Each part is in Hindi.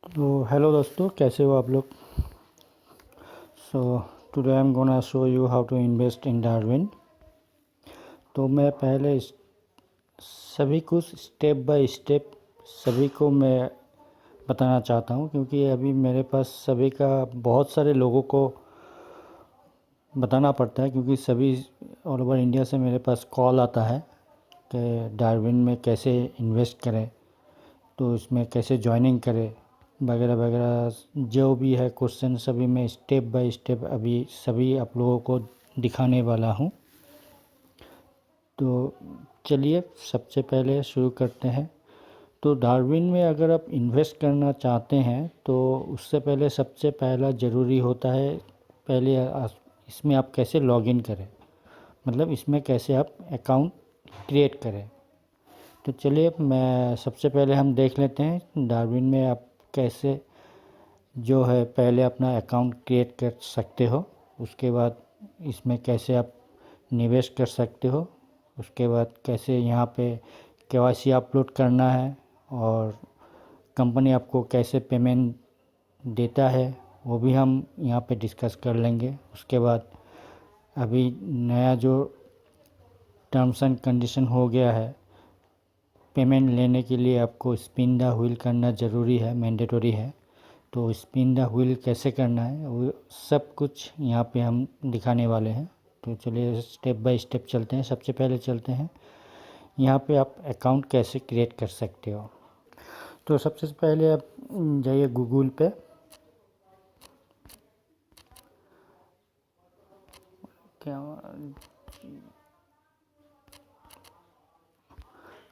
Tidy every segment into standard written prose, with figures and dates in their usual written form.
तो हेलो दोस्तों, कैसे हो आप लोग। So today I am gonna show you how to invest in Darwin. तो मैं पहले सभी कुछ स्टेप बाय स्टेप सभी को मैं बताना चाहता हूँ, क्योंकि अभी मेरे पास सभी का बहुत सारे लोगों को बताना पड़ता है, क्योंकि सभी ऑल ओवर इंडिया से मेरे पास कॉल आता है कि डार्विन में कैसे इन्वेस्ट करें, तो इसमें कैसे ज्वाइनिंग करें वगैरह वगैरह। जो भी है क्वेश्चन सभी मैं स्टेप बाय स्टेप अभी सभी आप लोगों को दिखाने वाला हूँ। तो चलिए सबसे पहले शुरू करते हैं। तो डार्विन में अगर आप इन्वेस्ट करना चाहते हैं तो उससे पहले सबसे पहला ज़रूरी होता है, पहले इसमें आप कैसे लॉगिन करें, मतलब इसमें कैसे आप अकाउंट क्रिएट करें। तो चलिए मैं सबसे पहले हम देख लेते हैं डार्विन में आप कैसे जो है पहले अपना अकाउंट क्रिएट कर सकते हो। उसके बाद इसमें कैसे आप निवेश कर सकते हो। उसके बाद कैसे यहाँ पे केवाईसी अपलोड करना है, और कंपनी आपको कैसे पेमेंट देता है वो भी हम यहाँ पे डिस्कस कर लेंगे। उसके बाद अभी नया जो टर्म्स एंड कंडीशन हो गया है, पेमेंट लेने के लिए आपको स्पिन द व्हील करना ज़रूरी है, मैंडेटरी है। तो स्पिन द व्हील कैसे करना है वो सब कुछ यहाँ पे हम दिखाने वाले हैं। तो चलिए स्टेप बाय स्टेप चलते हैं। सबसे पहले चलते हैं यहाँ पे आप अकाउंट कैसे क्रिएट कर सकते हो। तो सबसे पहले आप जाइए गूगल पे। क्या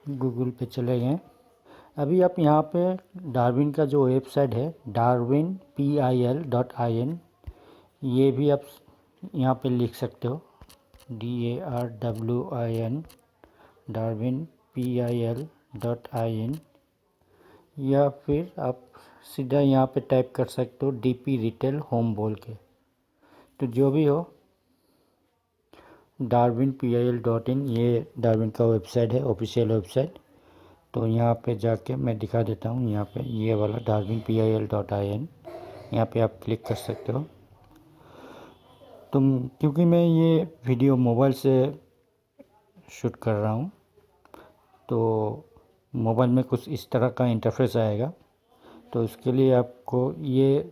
गूगल पे चले गए। अभी आप यहाँ पे डार्विन का जो वेबसाइट है darwinpil.in, ये भी आप यहाँ पे लिख सकते हो DARWIN darwinpil.in, या फिर आप सीधा यहाँ पे टाइप कर सकते हो DP रिटेल होम बोल के। तो जो भी हो darwinpil.in ये डार्विन का वेबसाइट है, ऑफिशियल वेबसाइट। तो यहाँ पे जाके मैं दिखा देता हूँ। यहाँ पे ये वाला darwinpil.in, यहाँ पे आप क्लिक कर सकते हो। क्योंकि मैं ये वीडियो मोबाइल से शूट कर रहा हूँ, तो मोबाइल में कुछ इस तरह का इंटरफेस आएगा। तो इसके लिए आपको ये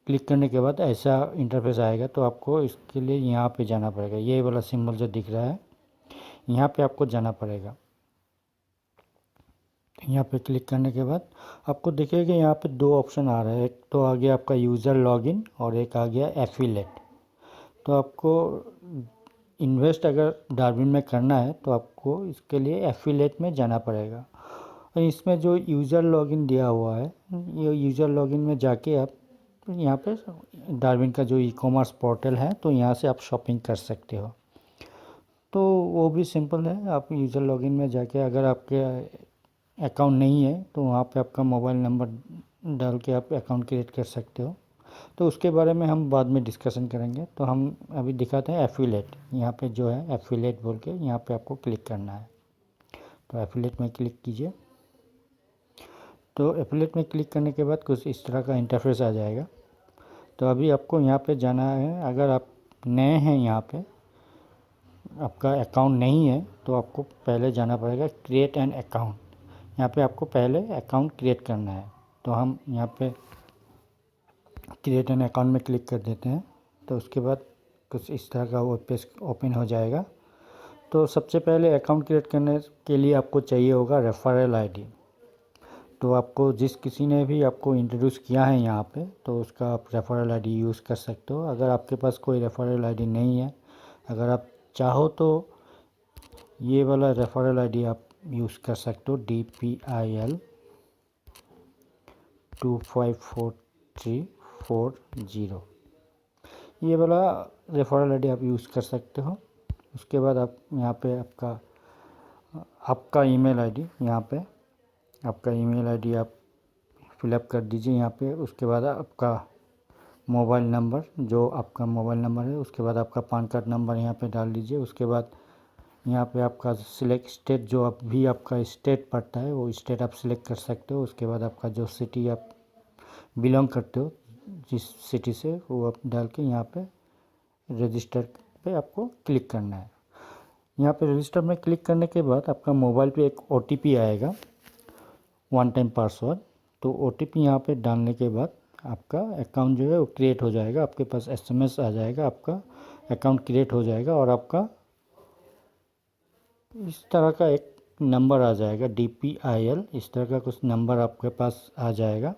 क्लिक करने के बाद ऐसा इंटरफेस आएगा, तो आपको इसके लिए यहाँ पे जाना पड़ेगा। ये वाला सिंबल जो दिख रहा है यहाँ पे आपको जाना पड़ेगा। यहाँ पे क्लिक करने के बाद आपको देखिए कि यहाँ पे दो ऑप्शन आ रहा है। एक तो आ गया आपका यूज़र लॉगिन और एक आ गया एफिलेट। तो आपको इन्वेस्ट अगर डार्विन में करना है तो आपको इसके लिए एफिलेट में जाना पड़ेगा। और इसमें जो यूज़र लॉगिन दिया हुआ है, ये यूज़र लॉगिन में जाके आप यहाँ पे डार्विन का जो ई कॉमर्स पोर्टल है, तो यहाँ से आप शॉपिंग कर सकते हो। तो वो भी सिंपल है। आप यूज़र लॉगिन में जाके अगर आपके अकाउंट नहीं है तो वहाँ पे आपका मोबाइल नंबर डाल के आप अकाउंट क्रिएट कर सकते हो। तो उसके बारे में हम बाद में डिस्कशन करेंगे। तो हम अभी दिखाते हैं एफिलेट। यहाँ पे जो है एफिलेट बोल के यहाँ पे आपको क्लिक करना है। तो एफिलेट में क्लिक कीजिए। तो एफिलेट में क्लिक करने के बाद कुछ इस तरह का इंटरफेस आ जाएगा। तो अभी आपको यहाँ पे जाना है। अगर आप नए हैं यहाँ पे, आपका अकाउंट नहीं है, तो आपको पहले जाना पड़ेगा क्रिएट एन अकाउंट। यहाँ पे आपको पहले अकाउंट क्रिएट करना है। तो हम यहाँ पे क्रिएट एन अकाउंट में क्लिक कर देते हैं। तो उसके बाद कुछ इस तरह का वो पेज ओपन हो जाएगा। तो सबसे पहले अकाउंट क्रिएट करने के लिए आपको चाहिए होगा रेफरल आईडी। तो आपको जिस किसी ने भी आपको इंट्रोड्यूस किया है यहाँ पे, तो उसका आप रेफरल आईडी यूज़ कर सकते हो। अगर आपके पास कोई रेफरल आईडी नहीं है, अगर आप चाहो तो ये वाला रेफरल आईडी आप यूज़ कर सकते हो, DPIL254340। ये वाला रेफरल आईडी आप यूज़ कर सकते हो। उसके बाद आप यहाँ पे आपका ईमेल आईडी, यहाँ पे आपका ईमेल आईडी आप फिलअप कर दीजिए यहाँ पे। उसके बाद आपका मोबाइल नंबर, जो आपका मोबाइल नंबर है, उसके बाद आपका पान कार्ड नंबर यहाँ पे डाल दीजिए। उसके बाद यहाँ पे आपका सिलेक्ट स्टेट, जो अभी आपका स्टेट पड़ता है वो स्टेट आप सिलेक्ट कर सकते हो। उसके बाद आपका जो सिटी आप बिलोंग करते हो, जिस सिटी से, वो आप डाल के यहाँ पे रजिस्टर पे आपको क्लिक करना है। यहाँ पे रजिस्टर में क्लिक करने के बाद आपका मोबाइल पे एक OTP आएगा, वन टाइम पासवर्ड। तो OTP यहाँ पे डालने के बाद आपका अकाउंट जो है वो क्रिएट हो जाएगा, आपके पास SMS आ जाएगा, आपका अकाउंट क्रिएट हो जाएगा और आपका इस तरह का एक नंबर आ जाएगा, DPIL इस तरह का कुछ नंबर आपके पास आ जाएगा।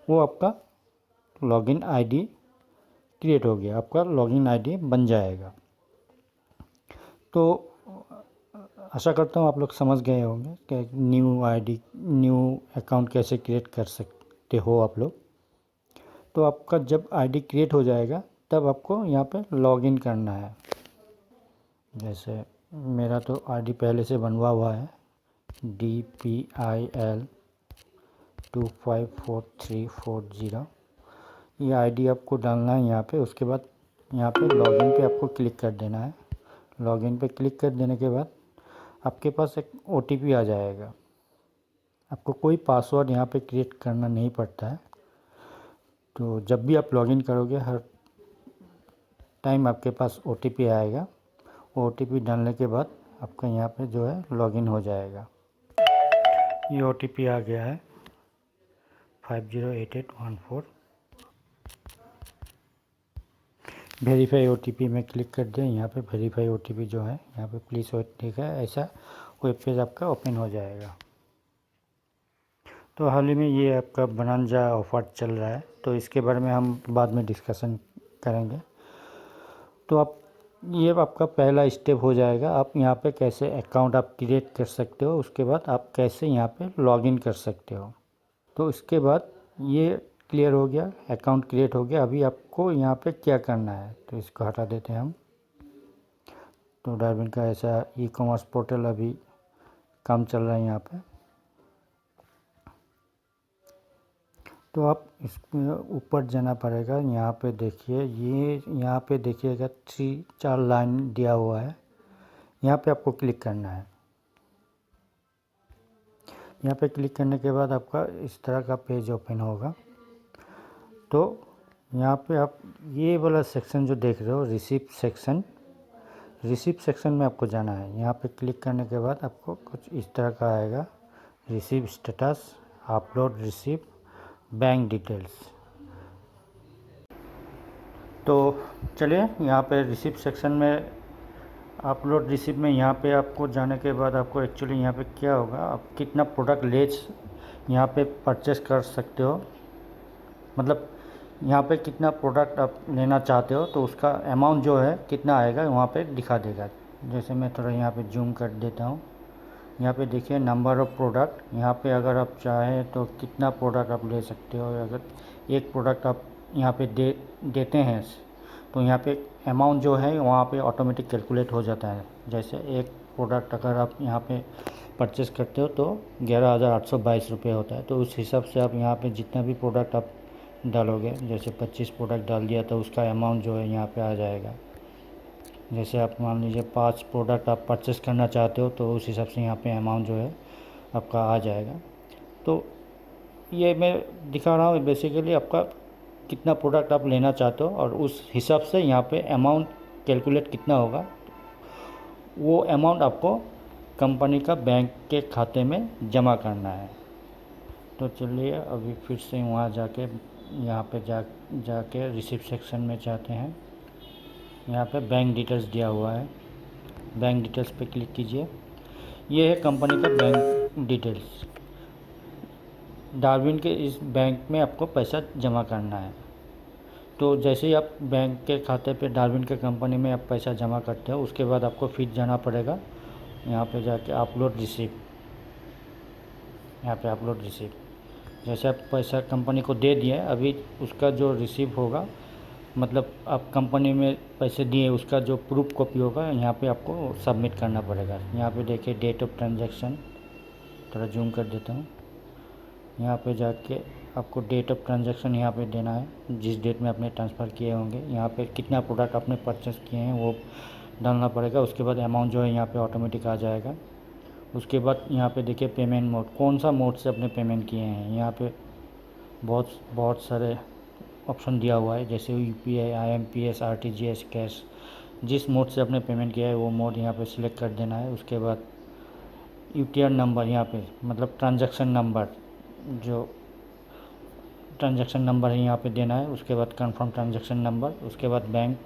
वो आपका लॉगिन आईडी क्रिएट हो गया, आपका लॉगिन आईडी बन जाएगा। तो आशा करता हूँ आप लोग समझ गए होंगे कि न्यू अकाउंट कैसे क्रिएट कर सकते हो आप लोग। तो आपका जब आईडी क्रिएट हो जाएगा तब आपको यहाँ पे लॉगिन करना है। जैसे मेरा तो आईडी पहले से बनवा हुआ है, DPIL 254340। ये आईडी आपको डालना है यहाँ पे। उसके बाद यहाँ पे लॉगिन पे आपको क्लिक कर देना है। लॉगिन पे क्लिक कर देने के बाद आपके पास एक OTP आ जाएगा। आपको कोई पासवर्ड यहाँ पे क्रिएट करना नहीं पड़ता है। तो जब भी आप लॉगिन करोगे हर टाइम आपके पास OTP आएगा। OTP डालने के बाद आपका यहाँ पे जो है लॉगिन हो जाएगा। ये OTP आ गया है 508814। वेरीफाई OTP में क्लिक कर दें। यहाँ पे वेरीफाई OTP जो है यहाँ पे प्लीज़ वेट ठीक है, ऐसा वेब पेज आपका ओपन हो जाएगा। तो हाल ही में ये आपका बनांजा ऑफर चल रहा है, तो इसके बारे में हम बाद में डिस्कशन करेंगे। तो आप ये आपका पहला स्टेप हो जाएगा। आप यहाँ पे कैसे अकाउंट आप क्रिएट कर सकते हो, उसके बाद आप कैसे यहाँ पे लॉगिन कर सकते हो। तो इसके बाद ये क्लियर हो गया, अकाउंट क्रिएट हो गया। अभी आपको यहाँ पे क्या करना है, तो इसको हटा देते हैं हम। तो डार्विन का ऐसा ई-कॉमर्स पोर्टल अभी काम चल रहा है यहाँ पे। तो आप इसमें ऊपर जाना पड़ेगा। यहाँ पे देखिए, ये यहाँ पे देखिएगा 3-4 लाइन दिया हुआ है, यहाँ पे आपको क्लिक करना है। यहाँ पे क्लिक करने के बाद आपका इस तरह का पेज ओपन होगा। तो यहाँ पे आप ये वाला सेक्शन जो देख रहे हो, रिसिप्ट सेक्शन में आपको जाना है। यहाँ पे क्लिक करने के बाद आपको कुछ इस तरह का आएगा, receive status, upload receipt, bank details. तो चलिए यहाँ पे रिसिप्ट सेक्शन में, अपलोड रिसिप्ट में यहाँ पे आपको जाने के बाद आपको एक्चुअली यहाँ पे क्या होगा, आप कितना प्रोडक्ट यहाँ पे परचेस कर सकते हो, मतलब यहाँ पे कितना प्रोडक्ट आप लेना चाहते हो तो उसका अमाउंट जो है कितना आएगा वहाँ पे दिखा देगा। जैसे मैं थोड़ा यहाँ पे जूम कर देता हूँ। यहाँ पे देखिए नंबर ऑफ़ प्रोडक्ट, यहाँ पे अगर आप चाहें तो कितना प्रोडक्ट आप ले सकते हो। अगर एक प्रोडक्ट आप यहाँ पे देते हैं तो यहाँ पे अमाउंट जो है वहाँ पे ऑटोमेटिक कैलकुलेट हो जाता है। जैसे एक प्रोडक्ट अगर आप यहाँ पे परचेस करते हो तो 11,822 रुपये होता है। तो उस हिसाब से आप यहाँ पे जितना भी प्रोडक्ट आप डालोगे, जैसे 25 प्रोडक्ट डाल दिया तो उसका अमाउंट जो है यहाँ पे आ जाएगा। जैसे आप मान लीजिए 5 प्रोडक्ट आप परचेस करना चाहते हो तो उस हिसाब से यहाँ पे अमाउंट जो है आपका आ जाएगा। तो ये मैं दिखा रहा हूँ बेसिकली आपका कितना प्रोडक्ट आप लेना चाहते हो और उस हिसाब से यहाँ पे अमाउंट कैलकुलेट कितना होगा, वो अमाउंट आपको कंपनी का बैंक के खाते में जमा करना है। तो चलिए अभी फिर से वहाँ जाके यहाँ पे जाके रिसिप्ट सेक्शन में जाते हैं। यहाँ पे बैंक डिटेल्स दिया हुआ है, बैंक डिटेल्स पे क्लिक कीजिए। ये है कंपनी का बैंक डिटेल्स। डार्विन के इस बैंक में आपको पैसा जमा करना है। तो जैसे ही आप बैंक के खाते पे डार्विन के कंपनी में आप पैसा जमा करते हो, उसके बाद आपको फिर जाना पड़ेगा यहाँ पे जाके अपलोड रिसिप्ट। यहाँ पे अपलोड रिसिप्ट, जैसे आप पैसा कंपनी को दे दिए, अभी उसका जो रिसीव होगा, मतलब आप कंपनी में पैसे दिए उसका जो प्रूफ कॉपी होगा यहाँ पे आपको सबमिट करना पड़ेगा। यहाँ पे देखिए डेट ऑफ ट्रांजैक्शन, थोड़ा जूम कर देता हूँ। यहाँ पे जाके आपको डेट ऑफ ट्रांजैक्शन यहाँ पे देना है, जिस डेट में आपने ट्रांसफ़र किए होंगे। यहाँ पे कितना प्रोडक्ट आपने परचेस किए हैं वो डालना पड़ेगा। उसके बाद अमाउंट जो है यहाँ पे ऑटोमेटिक आ जाएगा। उसके बाद यहाँ पे देखिए पेमेंट मोड, कौन सा मोड से अपने पेमेंट किए हैं। यहाँ पे बहुत बहुत सारे ऑप्शन दिया हुआ है, जैसे यूपीआई, आईएमपीएस, आरटीजीएस, कैश। जिस मोड से आपने पेमेंट किया है वो मोड यहाँ पे सिलेक्ट कर देना है। उसके बाद यूटीआर नंबर यहाँ पे, मतलब ट्रांजैक्शन नंबर, जो ट्रांजैक्शन नंबर है यहाँ पे देना है। उसके बाद कंफर्म ट्रांजैक्शन नंबर। उसके बाद बैंक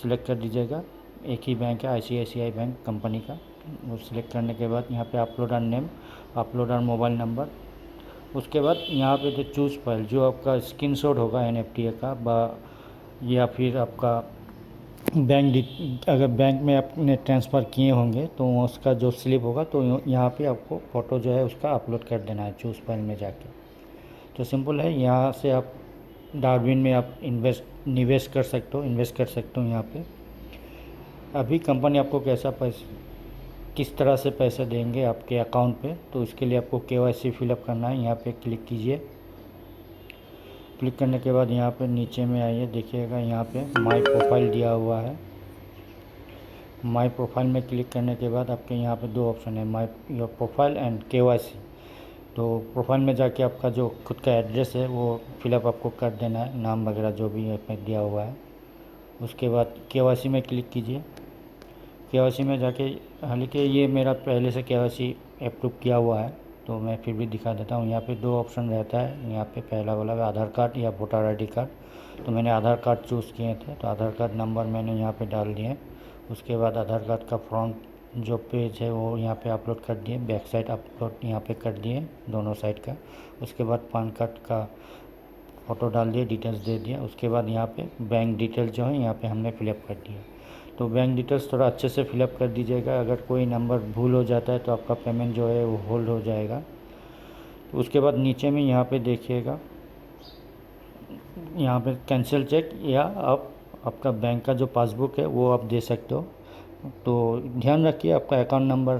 सिलेक्ट कर दीजिएगा, एक ही बैंक है आईसीआईसीआई बैंक कंपनी का। वो सिलेक्ट करने के बाद यहाँ पे upload our name, upload our mobile number. उसके बाद यहाँ पे जो चूज़ फाइल, जो आपका स्क्रीनशॉट होगा एनएफटी का या फिर आपका अगर बैंक में आपने ट्रांसफ़र किए होंगे तो उसका जो स्लिप होगा, तो यहाँ पे आपको फ़ोटो जो है उसका अपलोड कर देना है चूज़ फाइल में जाके। तो सिंपल है, यहाँ से आप डार्विन में आप निवेश कर सकते हो यहाँ पे। अभी कंपनी आपको किस तरह से पैसे देंगे आपके अकाउंट पे, तो इसके लिए आपको केवाईसी फिलअप करना है। यहाँ पे क्लिक कीजिए। क्लिक करने के बाद यहाँ पे नीचे में आइए, देखिएगा यहाँ पे माई प्रोफाइल दिया हुआ है। माई प्रोफाइल में क्लिक करने के बाद आपके यहाँ पे दो ऑप्शन है, माई योर प्रोफाइल एंड केवाईसी। तो प्रोफाइल में जाके आपका जो खुद का एड्रेस है वो फिलअप आपको कर देना है, नाम वगैरह जो भी इसमें दिया हुआ है। उसके बाद केवाईसी में क्लिक कीजिए। केवाईसी में जाके, हालांकि ये मेरा पहले से केवाईसी अप्रूव किया हुआ है, तो मैं फिर भी दिखा देता हूँ। यहाँ पे दो ऑप्शन रहता है, यहाँ पे पहला वाला आधार कार्ड या वोटर आईडी कार्ड। तो मैंने आधार कार्ड चूज़ किए थे, तो आधार कार्ड नंबर मैंने यहाँ पे डाल दिए। उसके बाद आधार कार्ड का फ्रंट जो पेज है वो यहाँ पे अपलोड कर दिए, बैक साइड अपलोड यहाँ पे कर दिए, दोनों साइड का। उसके बाद पैन कार्ड का फ़ोटो डाल दिए, डिटेल्स दे दिया। उसके बाद यहाँ पे बैंक डिटेल जो है यहाँ पे हमने फिलअप कर दिया। तो बैंक डिटेल्स थोड़ा अच्छे से फिलअप कर दीजिएगा, अगर कोई नंबर भूल हो जाता है तो आपका पेमेंट जो है वो होल्ड हो जाएगा। तो उसके बाद नीचे में यहाँ पे देखिएगा, यहाँ पे कैंसिल चेक या आप आपका बैंक का जो पासबुक है वो आप दे सकते हो। तो ध्यान रखिए आपका अकाउंट नंबर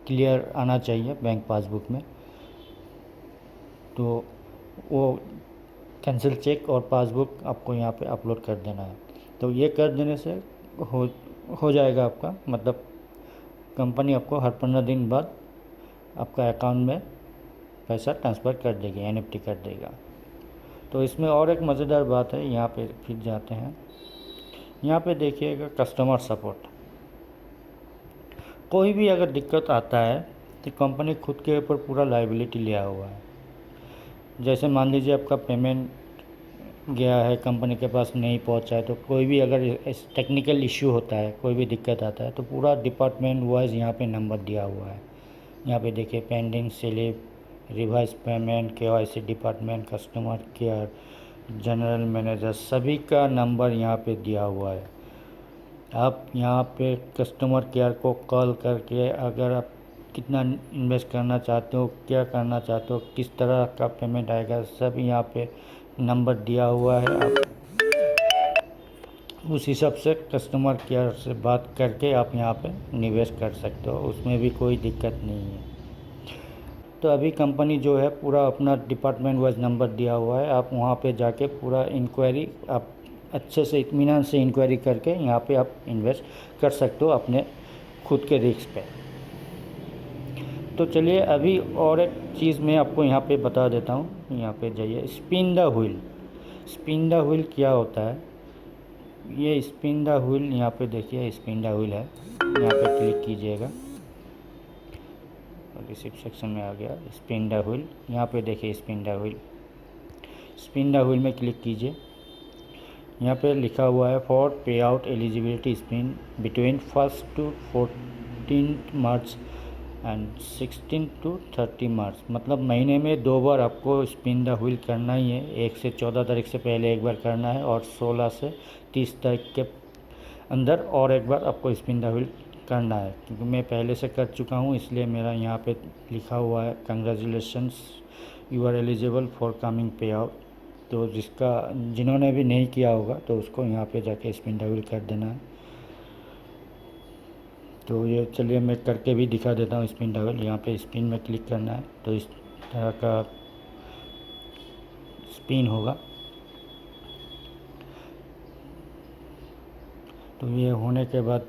क्लियर आना चाहिए बैंक पासबुक में। तो वो कैंसिल चेक और पासबुक आपको यहाँ पे अपलोड कर देना है। तो ये कर देने से हो जाएगा आपका, मतलब कंपनी आपको हर 15 दिन बाद आपका अकाउंट में पैसा ट्रांसफ़र कर देगी, एनएफटी कर देगा। तो इसमें और एक मज़ेदार बात है, यहाँ पे फिर जाते हैं। यहाँ पे देखिएगा कस्टमर सपोर्ट। कोई भी अगर दिक्कत आता है तो कंपनी खुद के ऊपर पूरा लायबिलिटी लिया हुआ है। जैसे मान लीजिए आपका पेमेंट गया है, कंपनी के पास नहीं पहुंचा है, तो कोई भी अगर टेक्निकल इश्यू होता है, कोई भी दिक्कत आता है, तो पूरा डिपार्टमेंट वाइज यहाँ पे नंबर दिया हुआ है। यहाँ पे देखिए pending slip, revise payment, KYC department, customer care, general manager, सभी का नंबर यहाँ पे दिया हुआ है। आप यहाँ पे कस्टमर केयर को कॉल करके अगर आप कितना इन्वेस्ट करना चाहते हो, क्या करना चाहते हो, किस तरह का पेमेंट आएगा, सब यहाँ पे नंबर दिया हुआ है। आप उस हिसाब से कस्टमर केयर से बात करके आप यहाँ पे निवेश कर सकते हो, उसमें भी कोई दिक्कत नहीं है। तो अभी कंपनी जो है पूरा अपना डिपार्टमेंट वाइज नंबर दिया हुआ है, आप वहाँ पे जाके पूरा इंक्वायरी आप अच्छे से इत्मीनान से इंक्वायरी करके यहाँ पे आप इन्वेस्ट कर सकते हो अपने खुद के रिस्क पे। तो चलिए अभी और एक चीज़ मैं आपको यहाँ पे बता देता हूँ। यहाँ पे जाइए, spin the wheel. Spin the wheel क्या होता है? ये स्पिन द व्हील, यहाँ पे देखिए स्पिन द व्हील है, यहाँ पे क्लिक कीजिएगा। रिसिप्ट सेक्शन में आ गया स्पिन द व्हील। यहाँ पे देखिए spin the wheel, spin the wheel में क्लिक कीजिए। यहाँ पे लिखा हुआ है फॉर पे out eligibility spin between 1 to 14 March and 16 to 30 मार्च। मतलब महीने में 2 बार आपको स्पिन द व्हील करना ही है। 1 से 14 तारीख से पहले एक बार करना है और 16 से 30 तारीख के अंदर और एक बार आपको स्पिन द व्हील करना है। क्योंकि मैं पहले से कर चुका हूँ, इसलिए मेरा यहाँ पे लिखा हुआ है congratulations you are eligible for coming pay out. तो जिन्होंने भी नहीं किया होगा तो उसको यहाँ पे जाके स्पिन द व्हील कर देना है। तो ये चलिए मैं करके भी दिखा देता हूँ स्पिन द व्हील। यहाँ पे स्पिन में क्लिक करना है तो इस तरह का स्पिन होगा। तो ये होने के बाद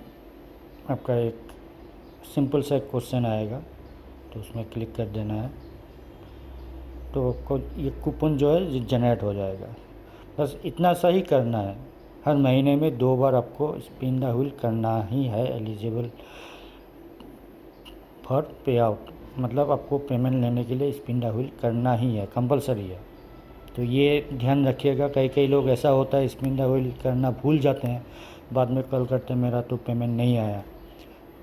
आपका एक सिंपल सा क्वेश्चन आएगा, तो उसमें क्लिक कर देना है। तो आपको ये कूपन जो है जनरेट हो जाएगा। बस इतना सा ही करना है। हर महीने में 2 बार आपको स्पिन द व्हील करना ही है, एलिजिबल फॉर पे आउट, मतलब आपको पेमेंट लेने के लिए स्पिन द व्हील करना ही है, कंपलसरी है। तो ये ध्यान रखिएगा। कई कई लोग ऐसा होता है स्पिन द व्हील करना भूल जाते हैं, बाद में कॉल करते हैं मेरा तो पेमेंट नहीं आया।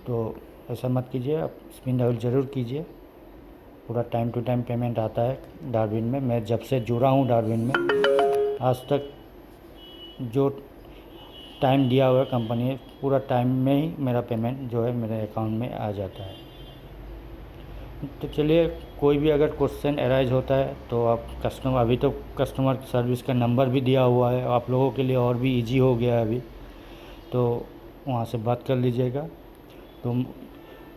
तो ऐसा मत कीजिए, आप स्पिन द व्हील ज़रूर कीजिए। पूरा टाइम टू टाइम पेमेंट आता है डार्विन में। मैं जब से जुड़ा हूँ डार्विन में, आज तक जो टाइम दिया हुआ है कंपनी ने, पूरा टाइम में ही मेरा पेमेंट जो है मेरे अकाउंट में आ जाता है। तो चलिए, कोई भी अगर क्वेश्चन अराइज होता है तो आप कस्टमर, अभी तो कस्टमर सर्विस का नंबर भी दिया हुआ है आप लोगों के लिए, और भी इजी हो गया है अभी, तो वहाँ से बात कर लीजिएगा। तो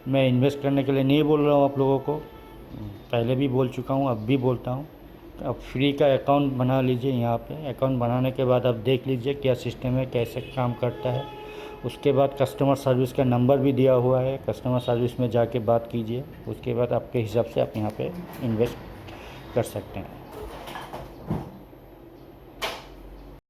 मैं इन्वेस्ट करने के लिए नहीं बोल रहा हूँ आप लोगों को, पहले भी बोल चुका हूँ, अब भी बोलता हूँ। अब फ्री का अकाउंट बना लीजिए। यहाँ पे अकाउंट बनाने के बाद आप देख लीजिए क्या सिस्टम है, कैसे काम करता है। उसके बाद कस्टमर सर्विस का नंबर भी दिया हुआ है, कस्टमर सर्विस में जाके बात कीजिए। उसके बाद आपके हिसाब से आप यहाँ पे इन्वेस्ट कर सकते हैं।